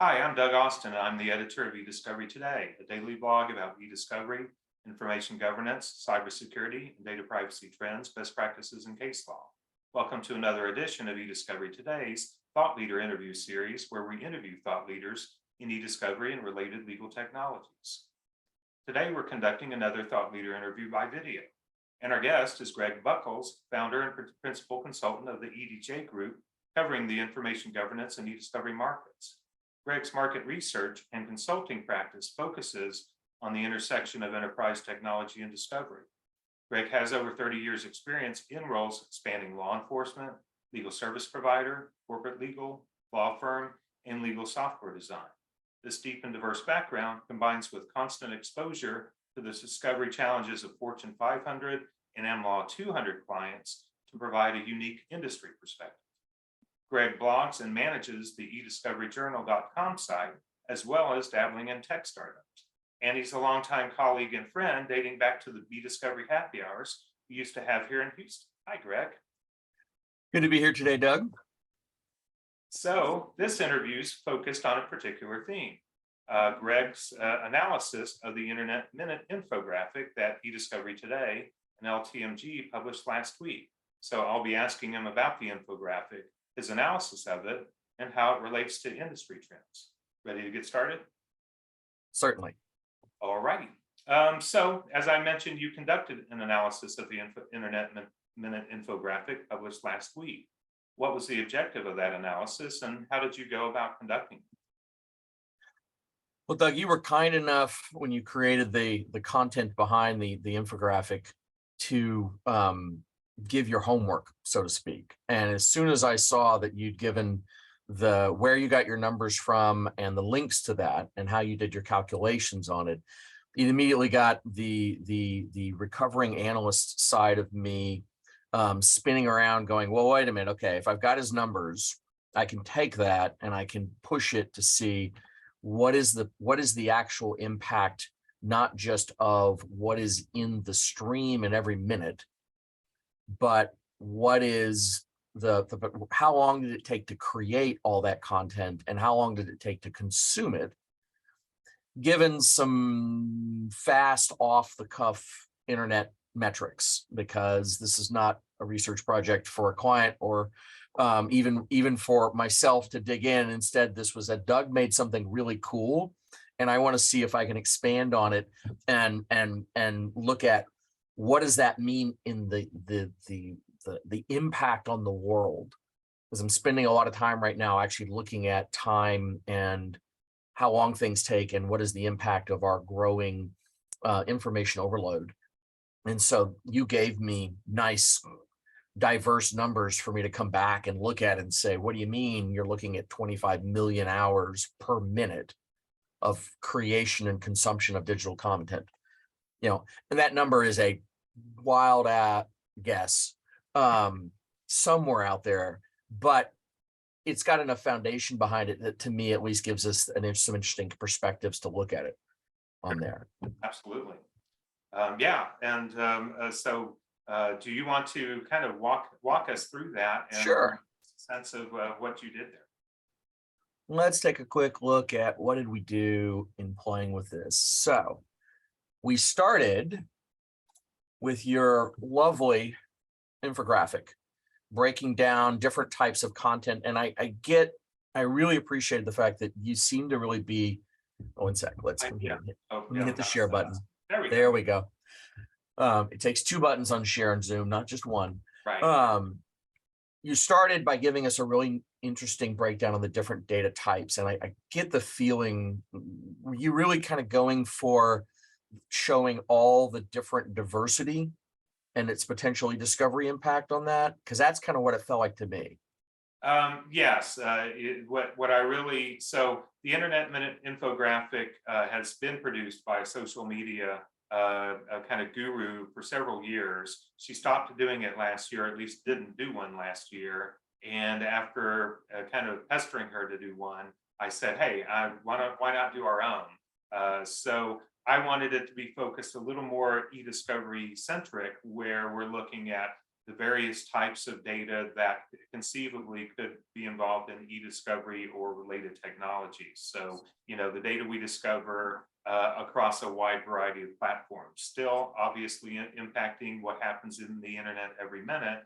Hi, I'm Doug Austin, and I'm the editor of eDiscovery Today, a daily blog about eDiscovery, information governance, cybersecurity, and data privacy trends, best practices, and case law. Welcome to another edition of eDiscovery Today's Thought Leader interview series, where we interview thought leaders in eDiscovery and related legal technologies. Today, we're conducting another thought leader interview by video, and our guest is Greg Buckles, founder and principal consultant of the EDJ Group, covering the information governance and eDiscovery markets. Greg's market research and consulting practice focuses on the intersection of enterprise technology and discovery. Greg has over 30 years experience in roles spanning law enforcement, legal service provider, corporate legal, law firm, and legal software design. This deep and diverse background combines with constant exposure to the discovery challenges of Fortune 500 and AmLaw 200 clients to provide a unique industry perspective. Greg blogs and manages the eDiscoveryJournal.com site, as well as dabbling in tech startups. And he's a longtime colleague and friend dating back to the eDiscovery happy hours we used to have here in Houston. Hi, Greg. Good to be here today, Doug. So this interview's focused on a particular theme. Greg's analysis of the Internet Minute infographic that eDiscovery Today and LTMG published last week. So I'll be asking him about the infographic, his analysis of it, and how it relates to industry trends. Ready to get started? Certainly. All righty. So as I mentioned, you conducted an analysis of the Internet Minute infographic published last week. What was the objective of that analysis, and how did you go about conducting it? Well, Doug, you were kind enough when you created the content behind the infographic to give your homework, so to speak. And as soon as I saw that you'd given the where you got your numbers from and the links to that and how you did your calculations on it, it immediately got the recovering analyst side of me spinning around going, well, wait a minute. Okay, if I've got his numbers, I can take that and I can push it to see what is the actual impact, not just of what is in the stream in every minute, but what is how long did it take to create all that content and how long did it take to consume it, given some fast off the cuff internet metrics, because this is not a research project for a client or even for myself to dig in. Instead, this was that Doug made something really cool and I want to see if I can expand on it and look at what does that mean in the impact on the world? Because I'm spending a lot of time right now actually looking at time and how long things take and what is the impact of our growing information overload. And so you gave me nice, diverse numbers for me to come back and look at and say, what do you mean you're looking at 25 million hours per minute of creation and consumption of digital content? You know, and that number is a wild guess somewhere out there, but it's got enough foundation behind it that to me at least gives us some interesting perspectives to look at it on there. Absolutely. Yeah, and so do you want to kind of walk us through that and Sure. sense of what you did there? Let's take a quick look at what did we do in playing with this. So we started with your lovely infographic, breaking down different types of content. And I really appreciated the fact that you seem to really be, oh, one sec, let's hit the share button. There we go. It takes two buttons on share and Zoom, not just one. Right. You started by giving us a really interesting breakdown on the different data types. And I get the feeling you really kind of going for showing all the different diversity and its potentially discovery impact on that, because that's kind of what it felt like to me. Yes, what I really, so the Internet Minute infographic has been produced by a social media a kind of guru for several years. She stopped doing it last year, at least didn't do one last year. And after kind of pestering her to do one, I said, hey, why not do our own? So I wanted it to be focused a little more eDiscovery centric, where we're looking at the various types of data that conceivably could be involved in eDiscovery or related technologies. So, the data we discover across a wide variety of platforms, still obviously impacting what happens in the internet every minute,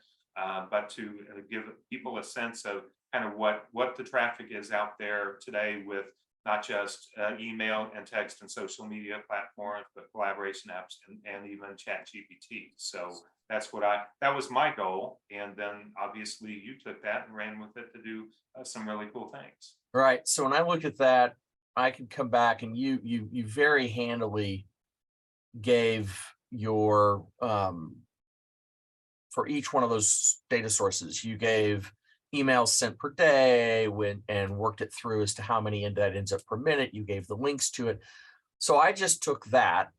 but to give people a sense of kind of what the traffic is out there today with not just email and text and social media platforms, but collaboration apps and even chat GPT. So that was my goal. And then obviously you took that and ran with it to do some really cool things. Right. So when I look at that, I can come back and you very handily gave your for each one of those data sources, you gave emails sent per day and worked it through as to how many that ends up per minute. You gave the links to it. So I just took that,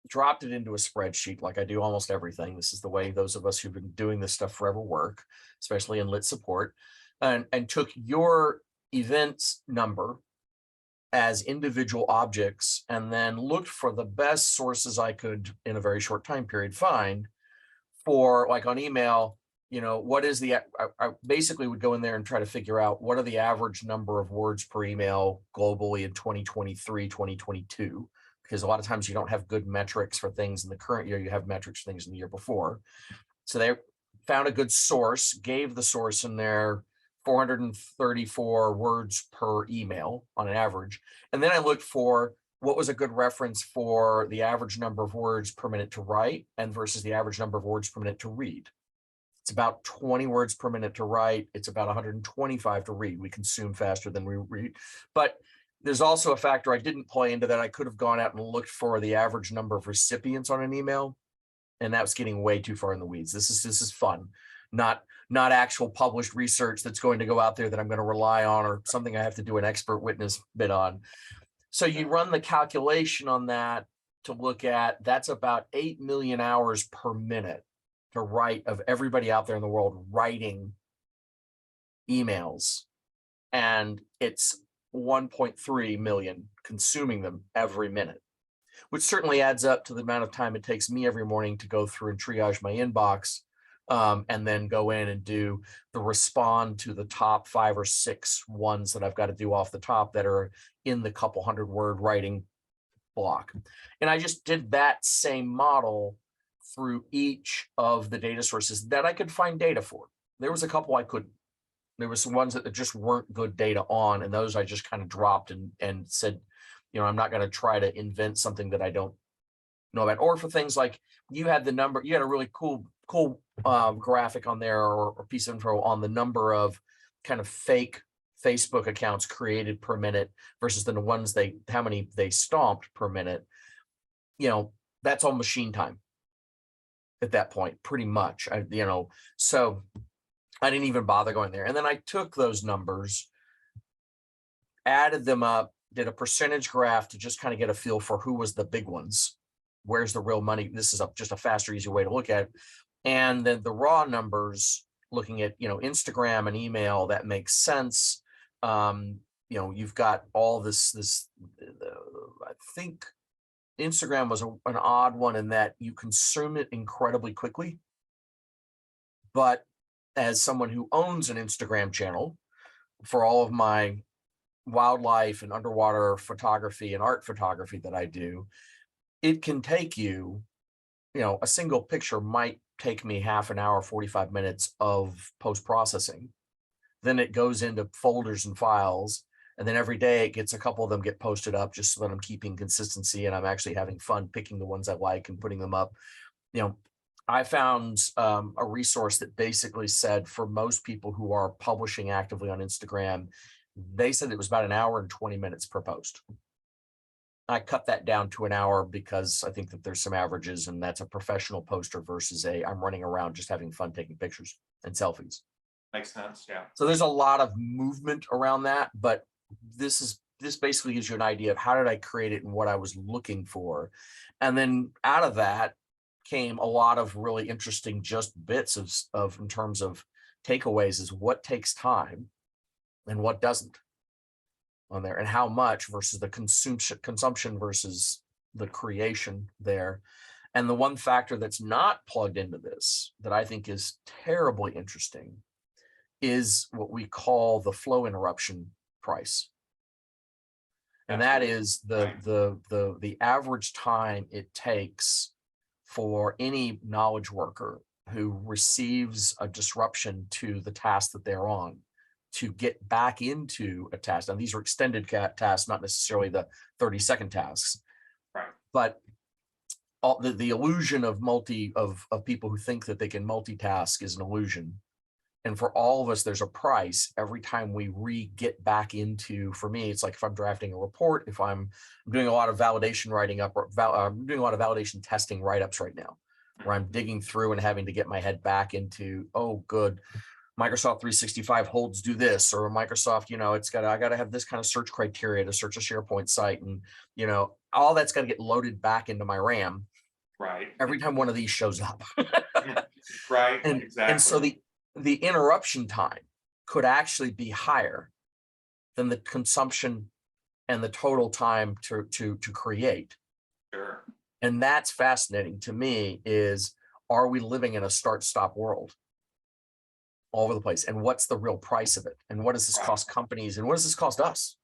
dropped it into a spreadsheet like I do almost everything. This is the way those of us who've been doing this stuff forever work, especially in lit support, and took your events number as individual objects and then looked for the best sources I could in a very short time period find for, like, on email, what is I basically would go in there and try to figure out what are the average number of words per email globally in 2023, 2022, because a lot of times you don't have good metrics for things in the current year, you have metrics for things in the year before. So they found a good source, gave the source in there 434 words per email on an average. And then I looked for what was a good reference for the average number of words per minute to write and versus the average number of words per minute to read. It's about 20 words per minute to write. It's about 125 to read. We consume faster than we read. But there's also a factor I didn't play into that. I could have gone out and looked for the average number of recipients on an email, and that's getting way too far in the weeds. This is fun, not actual published research that's going to go out there that I'm going to rely on or something I have to do an expert witness bit on. So you run the calculation on that to look at, that's about 8 million hours per minute to write of everybody out there in the world writing emails. And it's 1.3 million consuming them every minute, which certainly adds up to the amount of time it takes me every morning to go through and triage my inbox, and then go in and do the respond to the top 5 or 6 ones that I've got to do off the top that are in the couple hundred word writing block. And I just did that same model through each of the data sources that I could find data for. There was a couple I couldn't. There was some ones that just weren't good data on, and those I just kind of dropped and said, I'm not going to try to invent something that I don't know about. Or for things like you had a really cool graphic on there or piece of info on the number of kind of fake Facebook accounts created per minute versus the ones how many they stomped per minute. That's all machine time at that point, pretty much. So I didn't even bother going there. And then I took those numbers, added them up, did a percentage graph to just kind of get a feel for who was the big ones. Where's the real money? This is just a faster, easier way to look at it. And then the raw numbers, looking at, Instagram and email, that makes sense. You've got all this, I think Instagram was an odd one in that you consume it incredibly quickly. But as someone who owns an Instagram channel for all of my wildlife and underwater photography and art photography that I do, it can take you, a single picture might take me half an hour, 45 minutes of post-processing. Then it goes into folders and files. And then every day it gets a couple of them get posted up just so that I'm keeping consistency and I'm actually having fun picking the ones I like and putting them up. I found a resource that basically said for most people who are publishing actively on Instagram, they said it was about an hour and 20 minutes per post. I cut that down to an hour because I think that there's some averages, and that's a professional poster versus I'm running around just having fun taking pictures and selfies. Makes sense, yeah. So there's a lot of movement around that, but this basically gives you an idea of how did I create it and what I was looking for. And then out of that came a lot of really interesting just bits of in terms of takeaways is what takes time and what doesn't on there, and how much versus the consumption versus the creation there. And the one factor that's not plugged into this that I think is terribly interesting is what we call the flow interruption price. And that is the average time it takes for any knowledge worker who receives a disruption to the task that they're on to get back into a task. Now, these are extended tasks, not necessarily the 30-second tasks, Right. but all the illusion of people who think that they can multitask is an illusion. And for all of us, there's a price every time we get back into, for me, it's like if I'm drafting a report, if I'm doing a lot of validation writing up, or I'm doing a lot of validation testing write-ups right now, where I'm digging through and having to get my head back into, oh, good, Microsoft 365 holds do this, or Microsoft, I got to have this kind of search criteria to search a SharePoint site. And, all that's got to get loaded back into my RAM. Right. Every time one of these shows up. Right. And, exactly. And so the interruption time could actually be higher than the consumption and the total time to create. Sure. And that's fascinating to me is, are we living in a start-stop world all over the place? And what's the real price of it? And what does this cost companies? And what does this cost us?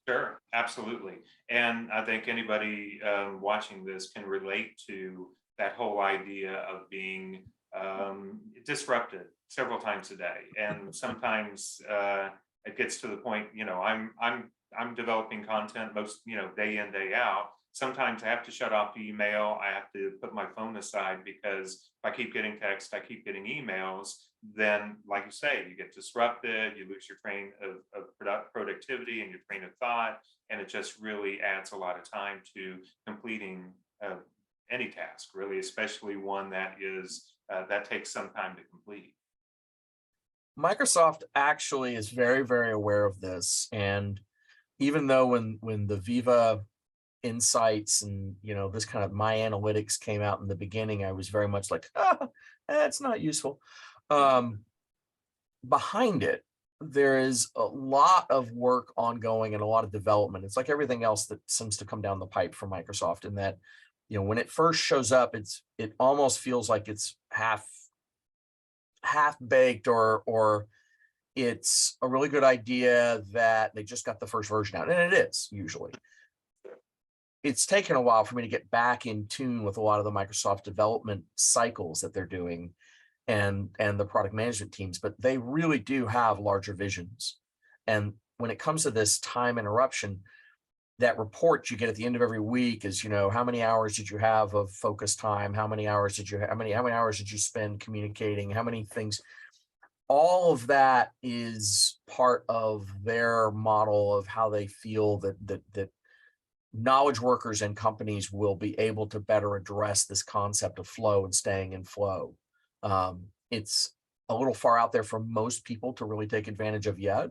Sure, absolutely. And I think anybody watching this can relate to that whole idea of being disrupted several times a day. And sometimes it gets to the point, I'm developing content most, day in, day out. Sometimes I have to shut off the email. I have to put my phone aside because if I keep getting text, I keep getting emails, then like you say, you get disrupted, you lose your train of productivity and your train of thought. And it just really adds a lot of time to completing any task, really, especially one that that takes some time to complete. Microsoft actually is very, very aware of this. And even though when the Viva Insights and this kind of my analytics came out in the beginning, I was very much like, that's not useful. Behind it, there is a lot of work ongoing and a lot of development. It's like everything else that seems to come down the pipe from Microsoft, in that when it first shows up, it almost feels like it's half baked, or it's a really good idea that they just got the first version out, and it is usually. It's taken a while for me to get back in tune with a lot of the Microsoft development cycles that they're doing and the product management teams, but they really do have larger visions. And when it comes to this time interruption, that report you get at the end of every week is, how many hours did you have of focus time? How many hours did you how many hours did you spend communicating? How many things? All of that is part of their model of how they feel that knowledge workers and companies will be able to better address this concept of flow and staying in flow. It's a little far out there for most people to really take advantage of yet,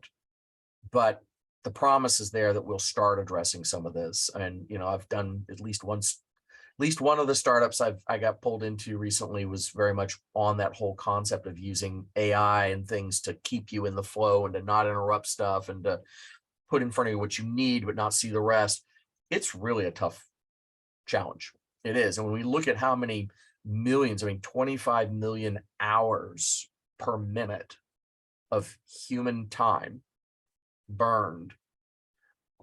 but the promise is there that we'll start addressing some of this. And, I've done at least one of the startups I got pulled into recently was very much on that whole concept of using AI and things to keep you in the flow and to not interrupt stuff and to put in front of you what you need, but not see the rest. It's really a tough challenge. It is. And when we look at how many millions, 25 million hours per minute of human time burned,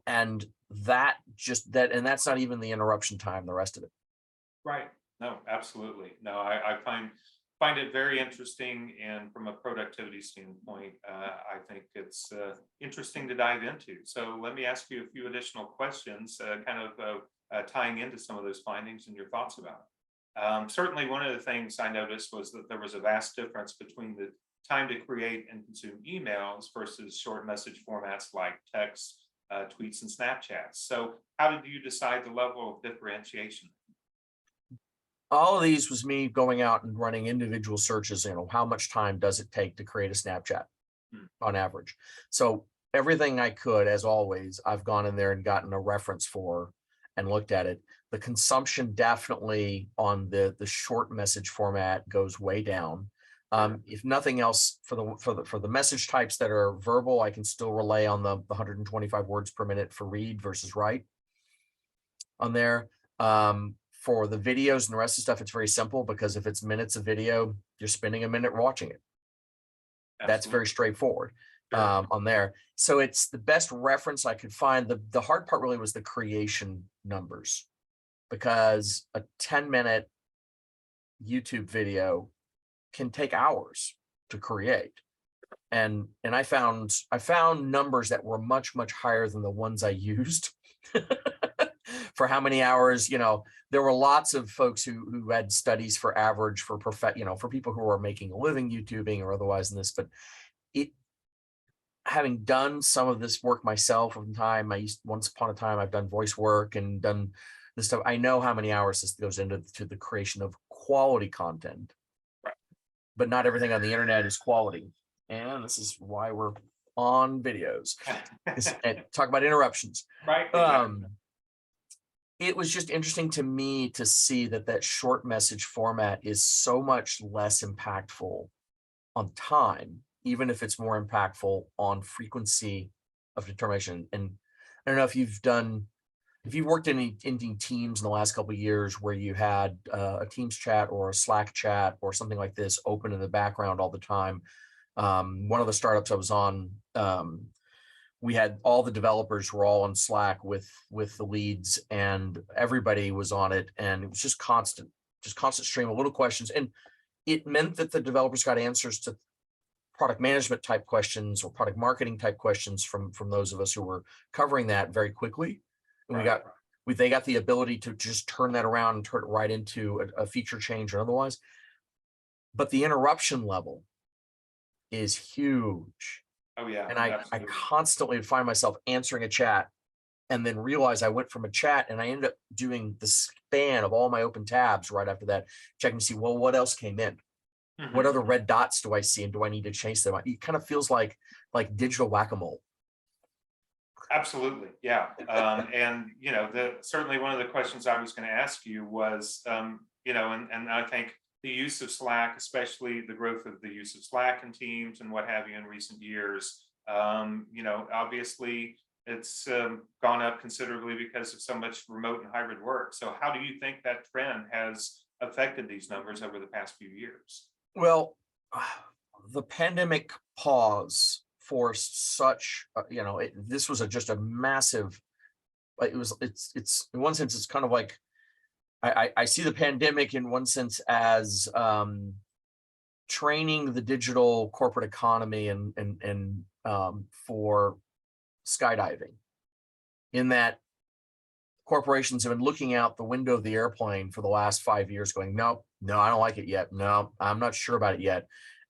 and that's not even the interruption time, the rest of it. Right. No, absolutely. No, I find it very interesting, and from a productivity standpoint, I think it's interesting to dive into. So let me ask you a few additional questions, tying into some of those findings and your thoughts about it. Certainly, one of the things I noticed was that there was a vast difference between the time to create and consume emails versus short message formats like text, tweets, and Snapchats. So how did you decide the level of differentiation? All of these was me going out and running individual searches. How much time does it take to create a Snapchat on average? So everything I could, as always, I've gone in there and gotten a reference for and looked at it. The consumption definitely on the short message format goes way down. If nothing else, for the message types that are verbal, I can still rely on the 125 words per minute for read versus write on there. For the videos and the rest of the stuff, it's very simple, because if it's minutes of video, you're spending a minute watching it. That's very Absolutely. straightforward Sure. on there. So it's the best reference I could find. The hard part really was the creation numbers, because a 10-minute YouTube video can take hours to create. And I found numbers that were much higher than the ones I used for how many hours. There were lots of folks who had studies for average for for people who are making a living YouTubing or otherwise in this. But having done some of this work myself from time, once upon a time, I've done voice work and done this stuff. I know how many hours this goes into the creation of quality content. Right. But not everything on the internet is quality. And this is why we're on videos. And talk about interruptions. Right. Exactly. It was just interesting to me to see that short message format is so much less impactful on time, even if it's more impactful on frequency of determination. And I don't know if you've worked in teams in the last couple of years where you had a Teams chat or a Slack chat or something like this open in the background all the time. One of the startups I was on, we had all the developers were all on Slack with the leads, and everybody was on it, and it was just constant stream of little questions. And it meant that the developers got answers to product management type questions or product marketing type questions from those of us who were covering that very quickly. And they got the ability to just turn that around and turn it right into a feature change or otherwise. But the interruption level is huge. Oh yeah. And I constantly find myself answering a chat and then realize I went from a chat, and I ended up doing the span of all my open tabs right after that, checking to see, well, what else came in? Mm-hmm. What other red dots do I see, and do I need to change them? It kind of feels like digital whack-a-mole. Absolutely. Yeah. And, certainly one of the questions I was going to ask you was, and I think the use of Slack, especially the growth of the use of Slack in Teams and what have you in recent years, obviously it's gone up considerably because of so much remote and hybrid work. So how do you think that trend has affected these numbers over the past few years? Well, the pandemic pause forced such, this was just a massive, it's in one sense, it's kind of like, I see the pandemic in one sense as training the digital corporate economy and for skydiving, in that corporations have been looking out the window of the airplane for the last 5 years going, no, I don't like it yet. No, I'm not sure about it yet.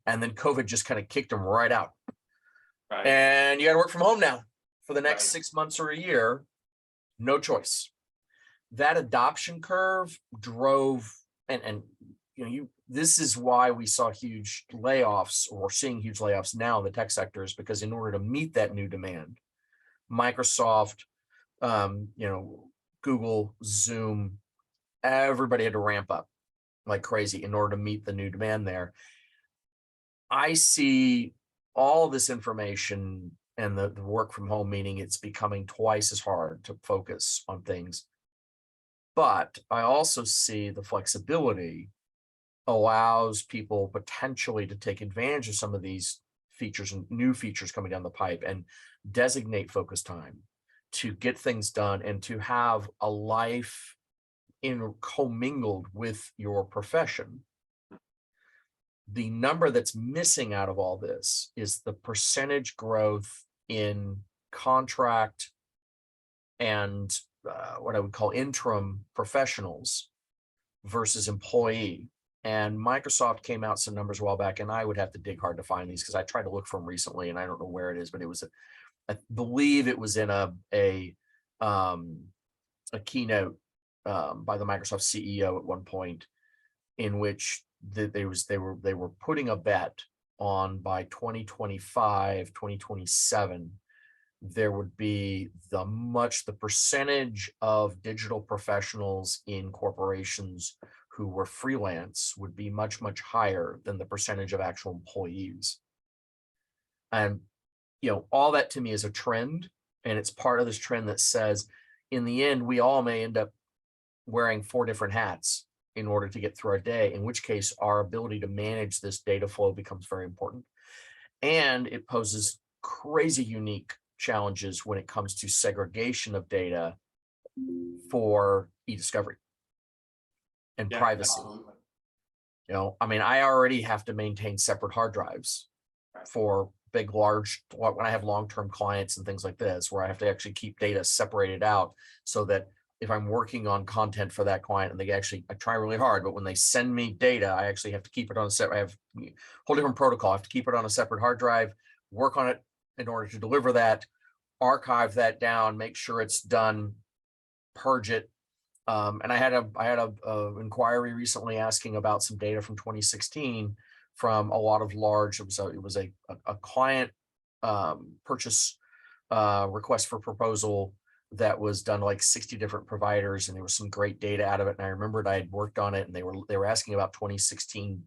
And then COVID just kind of kicked them right out. Right. And you got to work from home now for the next Right. 6 months or a year. No choice. That adoption curve drove, and this is why we saw huge layoffs, or we're seeing huge layoffs now in the tech sectors, because in order to meet that new demand, Microsoft, Google, Zoom, everybody had to ramp up like crazy in order to meet the new demand there. I see all this information and the work from home, meaning it's becoming twice as hard to focus on things. But I also see the flexibility allows people potentially to take advantage of some of these features and new features coming down the pipe, and designate focus time to get things done and to have a life commingled with your profession. The number that's missing out of all this is the percentage growth in contract and what I would call interim professionals versus employee. And Microsoft came out some numbers a while back, and I would have to dig hard to find these because I tried to look for them recently and I don't know where it is, but it was I believe it was in a keynote by the Microsoft CEO at one point, in which they were putting a bet on by 2025, 2027, there would be the percentage of digital professionals in corporations who were freelance would be much higher than the percentage of actual employees. And all that to me is a trend, and it's part of this trend that says in the end we all may end up wearing 4 different hats in order to get through our day, in which case our ability to manage this data flow becomes very important. And it poses crazy unique challenges when it comes to segregation of data for eDiscovery and Yeah, privacy. absolutely. You know, I mean, I already have to maintain separate hard drives Right. for big, large, when I have long-term clients and things like this, where I have to actually keep data separated out so that if I'm working on content for that client and I try really hard, but when they send me data, I actually have to keep it on a separate, I have a whole different protocol. I have to keep it on a separate hard drive, work on it in order to deliver that, archive that down, make sure it's done, purge it. And I had a inquiry recently asking about some data from 2016 from a lot of large, it was a client purchase request for proposal that was done to like 60 different providers, and there was some great data out of it. And I remembered I had worked on it, and they were asking about 2016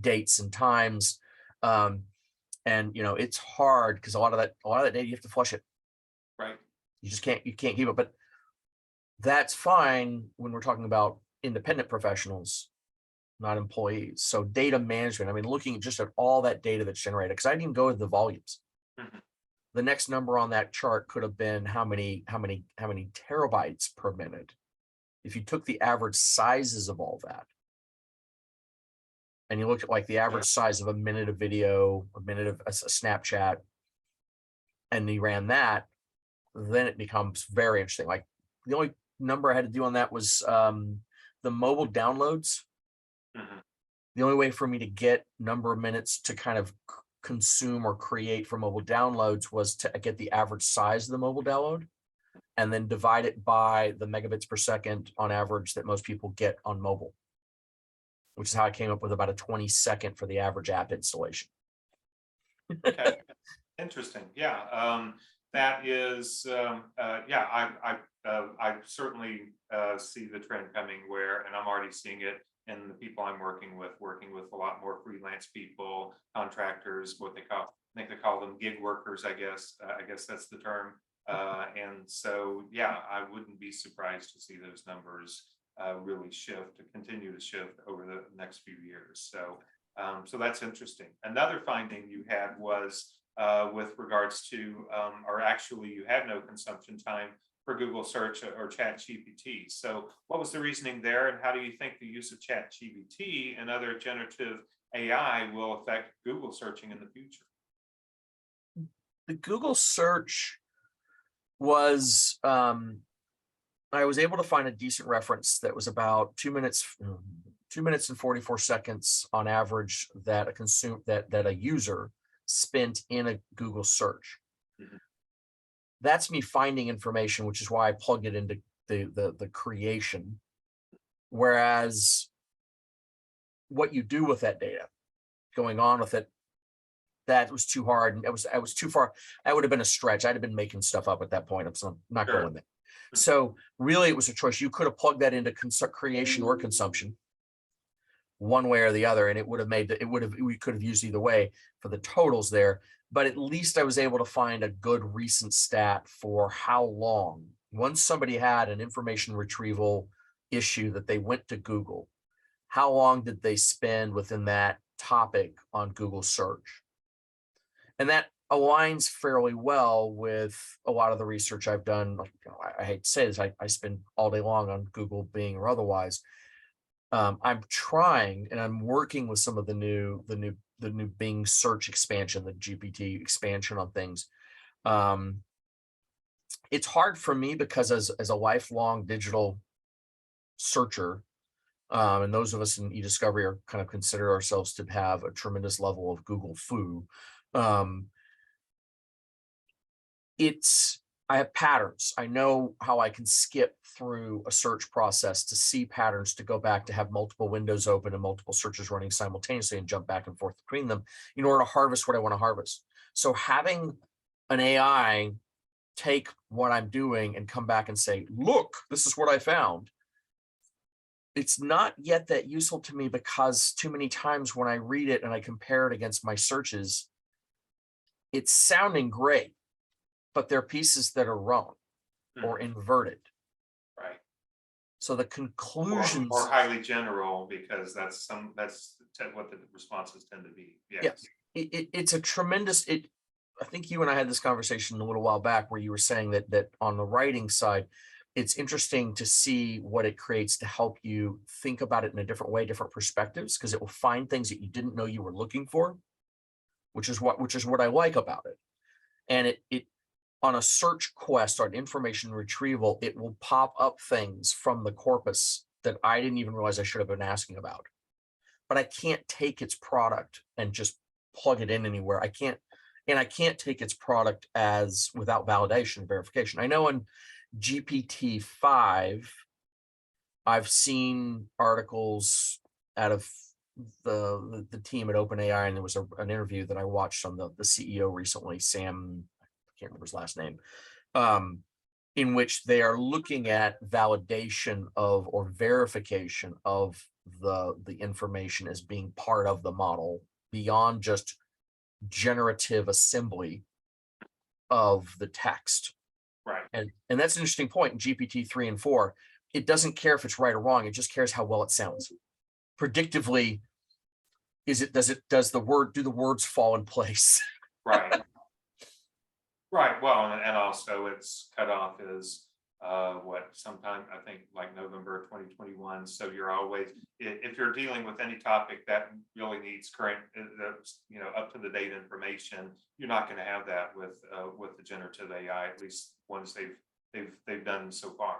dates and times. And you know, it's hard because a lot of that data you have to flush it. Right. You can't keep it, but that's fine when we're talking about independent professionals, not employees. So data management, I mean, looking just at all that data that's generated, because I didn't even go to the volumes. Mhm. The next number on that chart could have been how many terabytes per minute. If you took the average sizes of all that, and you look at like the average size of a minute of video, a minute of a Snapchat, and you ran that, then it becomes very interesting. Like the only number I had to do on that was the mobile downloads. Mhm. The only way for me to get number of minutes to kind of consume or create for mobile downloads was to get the average size of the mobile download and then divide it by the megabits per second on average that most people get on mobile, which is how I came up with about a 20-second for the average app installation. Okay. Interesting. Yeah. That is, yeah, I certainly see the trend coming where, and I'm already seeing it in the people I'm working with a lot more freelance people, contractors, what they call, I think they call them gig workers, I guess that's the term. And so, yeah, I wouldn't be surprised to see those numbers really continue to shift over the next few years. So, so that's interesting. Another finding you had was with regards to, or actually you had no consumption time for Google search or Chat GPT. So what was the reasoning there, and how do you think the use of Chat GPT and other generative AI will affect Google searching in the future? The Google search was, I was able to find a decent reference that was about 2 minutes and 44 seconds on average that a user spent in a Google search. Mhm. That's me finding information, which is why I plugged it into the creation. Whereas what you do with that data, going on with it, that was too hard, and I was too far. That would have been a stretch. I'd have been making stuff up at that point. I'm not Sure. going there. So really, it was a choice. You could have plugged that into creation or consumption, one way or the other, and it would have we could have used either way for the totals there. But at least I was able to find a good recent stat for how long, once somebody had an information retrieval issue that they went to Google, how long did they spend within that topic on Google search? And that aligns fairly well with a lot of the research I've done. Like, you know, I hate to say this, I spend all day long on Google, Bing, or otherwise. I'm trying, and I'm working with some of the new Bing search expansion, the GPT expansion on things. It's hard for me because as a lifelong digital searcher, and those of us in eDiscovery are kind of consider ourselves to have a tremendous level of Google foo. I have patterns. I know how I can skip through a search process to see patterns, to go back, to have multiple windows open and multiple searches running simultaneously and jump back and forth between them in order to harvest what I want to harvest. So having an AI take what I'm doing and come back and say, look, this is what I found. It's not yet that useful to me because too many times when I read it and I compare it against my searches, it's sounding great, but there are pieces that are wrong or inverted. Right. So the or conclusions, highly general, because that's what the responses tend to be. yeah, Yes. it's a tremendous, I think you and I had this conversation a little while back where you were saying that on the writing side, it's interesting to see what it creates to help you think about it in a different way, different perspectives, because it will find things that you didn't know you were looking for, which is what I like about it. And it on a search quest or an information retrieval, it will pop up things from the corpus that I didn't even realize I should have been asking about. But I can't take its product and just plug it in anywhere. I can't take its product as without validation and verification. I know in GPT-5, I've seen articles out of the team at OpenAI, and there was an interview that I watched on the CEO recently, Sam, I can't remember his last name, in which they are looking at validation of or verification of the information as being part of the model beyond just generative assembly of the text. Right. And that's an interesting point in GPT 3 and 4. It doesn't care if it's right or wrong. It just cares how well it sounds. Predictively, does do the words fall in place? Right. Right. Well, and also its cutoff is sometime, I think, like November 2021. So you're always, if you're dealing with any topic that really needs current, up to the date information, you're not going to have that with the generative AI, at least ones they've done so far.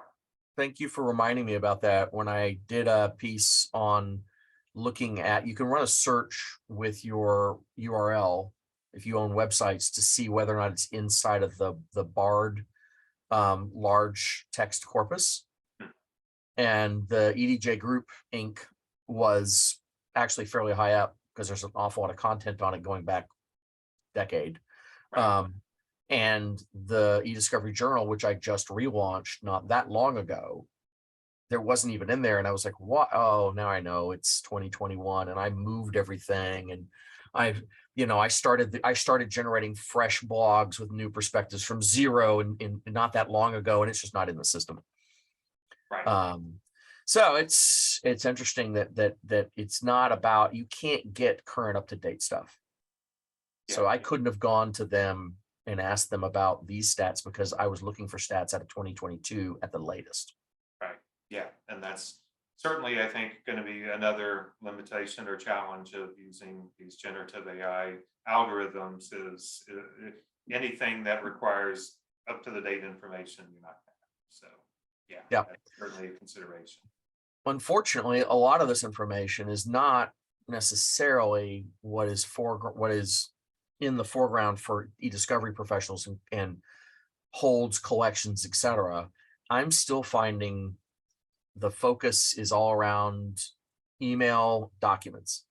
Thank you for reminding me about that. When I did a piece on looking at, you can run a search with your URL if you own websites to see whether or not it's inside of the Bard large text corpus. And the EDJ Group Inc. was actually fairly high up because there's an awful lot of content on it going back decade. Right. And the eDiscoveryJournal, which I just relaunched not that long ago, there wasn't even in there. And I was like, what? Oh, now I know it's 2021 and I moved everything. And I started generating fresh blogs with new perspectives from zero in not that long ago. And it's just not in the system. Right. So it's interesting that it's not about, you can't get current up-to-date stuff. So I couldn't have gone to them and asked them about these stats because I was looking for stats out of 2022 at the latest. Right. Yeah. And that's certainly, I think, going to be another limitation or challenge of using these generative AI algorithms is anything that requires up to the date information you're not going to have. So yeah, that's certainly a consideration. Unfortunately, a lot of this information is not necessarily what is in the foreground for eDiscovery professionals and holds collections, etc. I'm still finding the focus is all around email documents.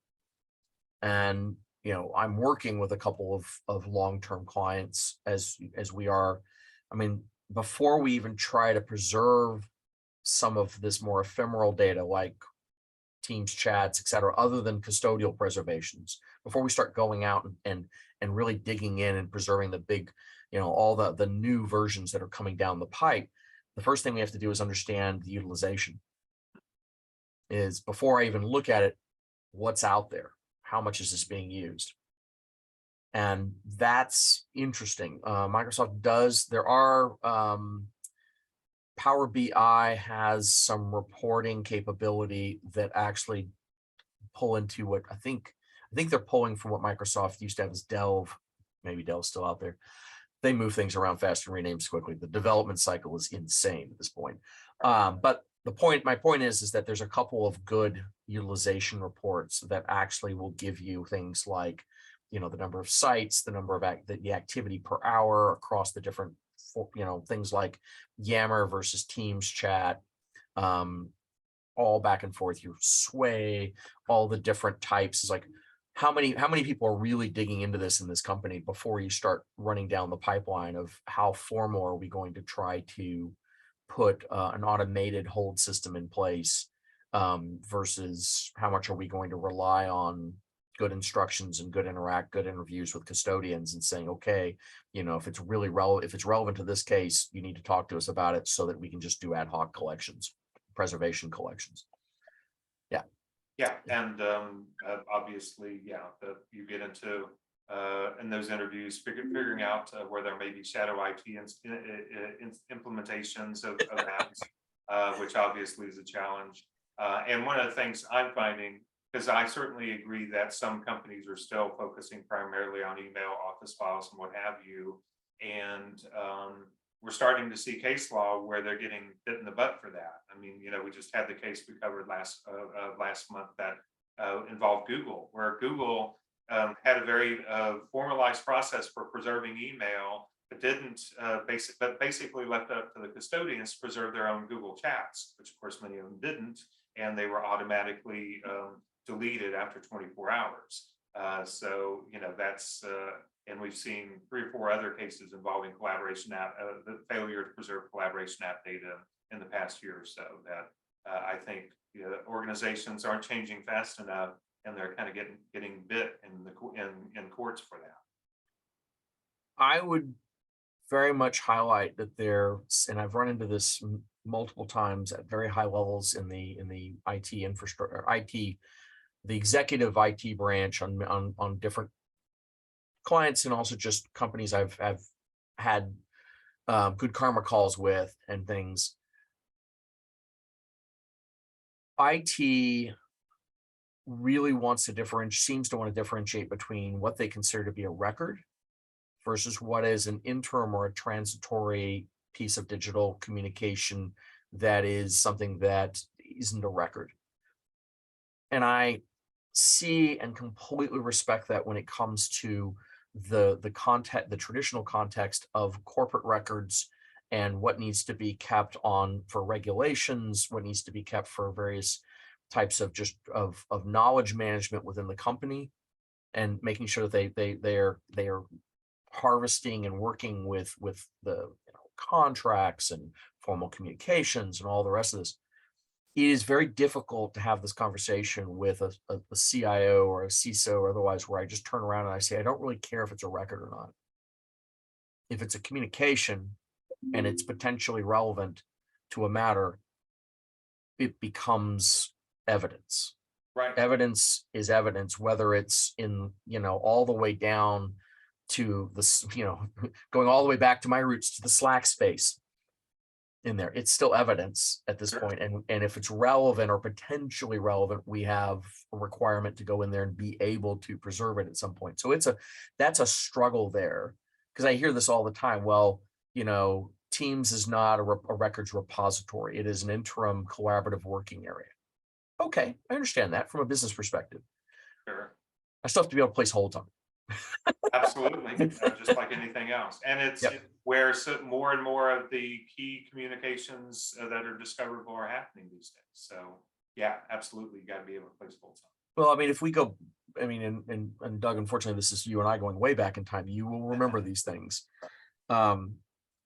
And I'm working with a couple of long-term clients as we are. I mean, before we even try to preserve some of this more ephemeral data like Teams chats, etc., other than custodial preservations, before we start going out and really digging in and preserving the big, all the new versions that are coming down the pipe, the first thing we have to do is understand the utilization. Is before I even look at it, what's out there? How much is this being used? And that's interesting. Microsoft does, Power BI has some reporting capability that actually pull into what I think they're pulling from what Microsoft used to have as Delve. Maybe Delve's still out there. They move things around fast and renames quickly. The development cycle is insane at this point. But my point is that there's a couple of good utilization reports that actually will give you things like, the number of sites, the number of the activity per hour across the different, things like Yammer versus Teams chat, all back and forth, your Sway, all the different types. Is like, how many people are really digging into this in this company before you start running down the pipeline of how formal are we going to try to put an automated hold system in place versus how much are we going to rely on good instructions and good interviews with custodians and saying, okay, if it's really relevant to this case, you need to talk to us about it so that we can just do ad hoc collections preservation collections. Yeah, and obviously, yeah, you get into in those interviews, figuring out where there may be shadow IT implementations of apps, which obviously is a challenge. And one of the things I'm finding, because I certainly agree that some companies are still focusing primarily on email, office files, and what have you, and we're starting to see case law where they're getting bit in the butt for that. I mean, we just had the case we covered last month that involved Google, where Google had a very formalized process for preserving email, but didn't basically left up to the custodians to preserve their own Google chats, which of course many of them didn't, and they were automatically deleted after 24 hours. So that's and we've seen 3 or 4 other cases involving collaboration app, the failure to preserve collaboration app data in the past year or so. That I think organizations aren't changing fast enough, and they're kind of getting bit in courts for that. I would very much highlight that and I've run into this multiple times at very high levels in the IT infrastructure, the executive IT branch on different clients, and also just companies I've had good karma calls with and things. IT really seems to want to differentiate between what they consider to be a record versus what is an interim or a transitory piece of digital communication that is something that isn't a record. And I see and completely respect that when it comes to the traditional context of corporate records and what needs to be kept on for regulations, what needs to be kept for various types of of knowledge management within the company, and making sure that they are harvesting and working with the contracts and formal communications and all the rest of this. It is very difficult to have this conversation with a CIO or a CISO or otherwise, where I just turn around and I say, I don't really care if it's a record or not. If it's a communication and it's potentially relevant to a matter, it becomes evidence. Right. Evidence is evidence, whether it's in, all the way down to this, going all the way back to my roots to the Slack space in there. It's still evidence at this point. And if it's relevant or potentially relevant, we have a requirement to go in there and be able to preserve it at some point. So that's a struggle there, because I hear this all the time. Well, Teams is not a records repository. It is an interim collaborative working area. Okay, I understand that from a business perspective. Sure. I still have to be able to place holds on it. Absolutely, just like anything else. And it's where more and more of the key communications that are discoverable are happening these days. So yeah, absolutely, you got to be able to place holds on. Well, I mean, if we go, and Doug, unfortunately, this is you and I going way back in time. You will remember these things.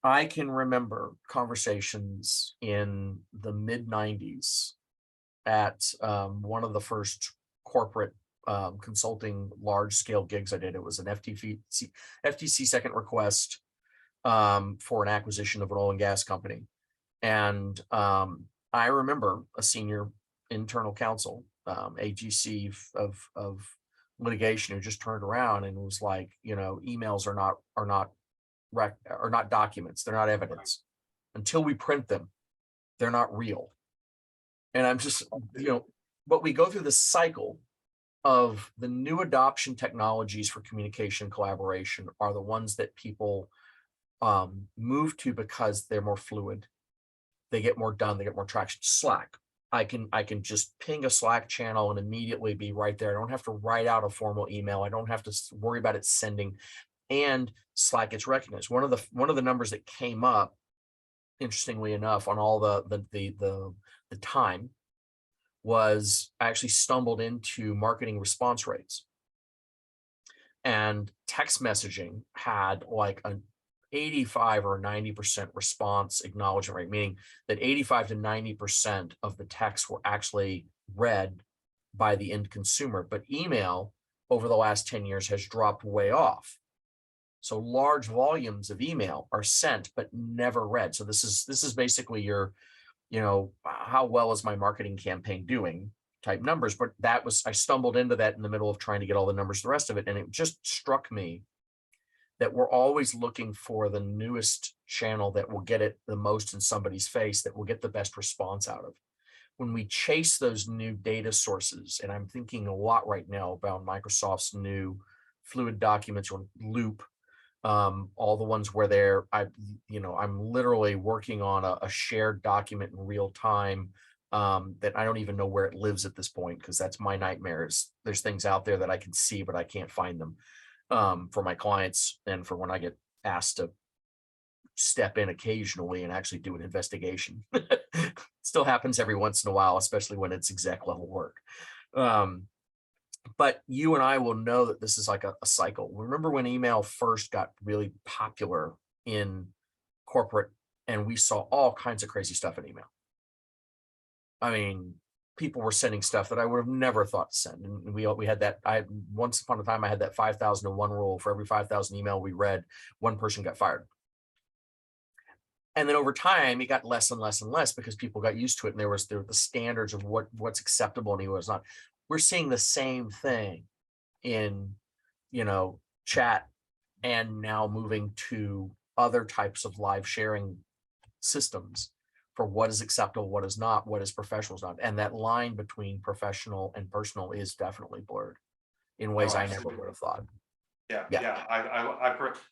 I can remember conversations in the mid 90s at one of the first corporate consulting large scale gigs I did. It was an FTC second request for an acquisition of an oil and gas company. And I remember a senior internal counsel, AGC of litigation, who just turned around and was like, emails are not documents. They're not evidence. Until we print them, they're not real. And I'm just, but we go through this cycle of the new adoption technologies for communication collaboration are the ones that people move to because they're more fluid. They get more done. They get more traction. Slack. I can just ping a Slack channel and immediately be right there. I don't have to write out a formal email. I don't have to worry about it sending. And Slack gets recognized. One of the numbers that came up, interestingly enough, on all the time, was I actually stumbled into marketing response rates, and text messaging had like an 85 or 90% response acknowledgement rate, meaning that 85 to 90% of the texts were actually read by the end consumer. But email over the last 10 years has dropped way off. So large volumes of email are sent but never read. So this is basically your how well is my marketing campaign doing type numbers. But I stumbled into that in the middle of trying to get all the numbers, the rest of it. And it just struck me that we're always looking for the newest channel that will get it the most in somebody's face, that will get the best response out of. When we chase those new data sources, and I'm thinking a lot right now about Microsoft's new Fluid Documents or Loop, all the ones where I'm literally working on a shared document in real time, that I don't even know where it lives at this point, because that's my nightmares. There's things out there that I can see, but I can't find them, for my clients and for when I get asked to step in occasionally and actually do an investigation. Still happens every once in a while, especially when it's exec level work. But you and I will know that this is like a cycle. Remember when email first got really popular in corporate, and we saw all kinds of crazy stuff in email. I mean, people were sending stuff that I would have never thought to send. And we had that, once upon a time, I had that 5,001 rule. For every 5,000 email we read, one person got fired. And then over time, it got less and less and less because people got used to it. And there were the standards of what's acceptable and what's not. We're seeing the same thing in, chat, and now moving to other types of live sharing systems for what is acceptable, what is not, what is professional, is not. And that line between professional and personal is definitely blurred in ways I never would have thought. Yeah.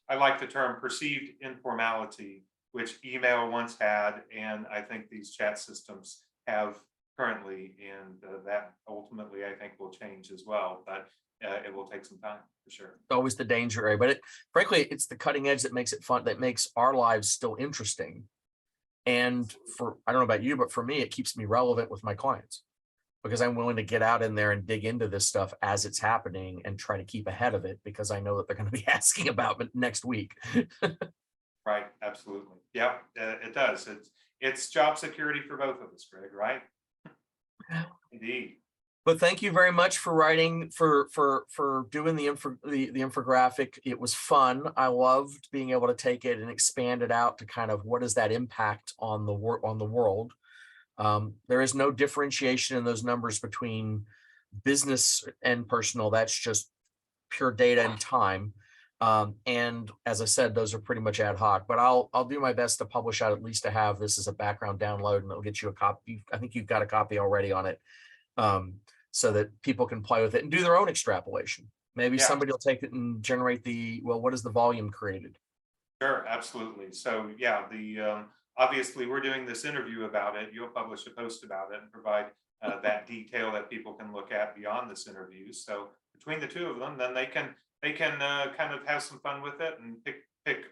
I like the term perceived informality, which email once had, and I think these chat systems have currently, and that ultimately I think will change as well, but it will take some time for sure. Always the danger area, but frankly, it's the cutting edge that makes it fun, that makes our lives still interesting. And I don't know about you, but for me, it keeps me relevant with my clients, because I'm willing to get out in there and dig into this stuff as it's happening and try to keep ahead of it, because I know that they're going to be asking about it next week. Right, absolutely. Yeah, it does. It's job security for both of us, Greg, right? Indeed. But thank you very much for writing, for doing the infographic. It was fun. I loved being able to take it and expand it out to kind of what is that impact on the world. There is no differentiation in those numbers between business and personal. That's just pure data and time. And as I said, those are pretty much ad hoc, but I'll do my best to publish out, at least to have this as a background download, and it'll get you a copy. I think you've got a copy already on it, so that people can play with it and do their own extrapolation. Maybe somebody will take it and generate what is the volume created? Sure, absolutely. So yeah, obviously we're doing this interview about it. You'll publish a post about it and provide that detail that people can look at beyond this interview. So between the two of them, then they can kind of have some fun with it and pick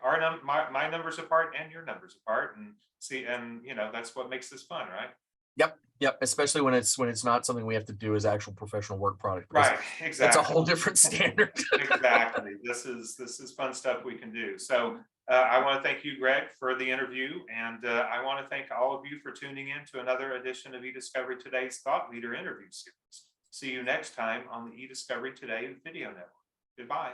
my numbers apart and your numbers apart, and see, and that's what makes this fun, right? Yep. Especially when it's not something we have to do as actual professional work product. Right, exactly. It's a whole different standard. Exactly. This is fun stuff we can do. So I want to thank you, Greg, for the interview, and I want to thank all of you for tuning in to another edition of eDiscovery Today's Thought Leader Interview Series. See you next time on the eDiscovery Today video network. Goodbye.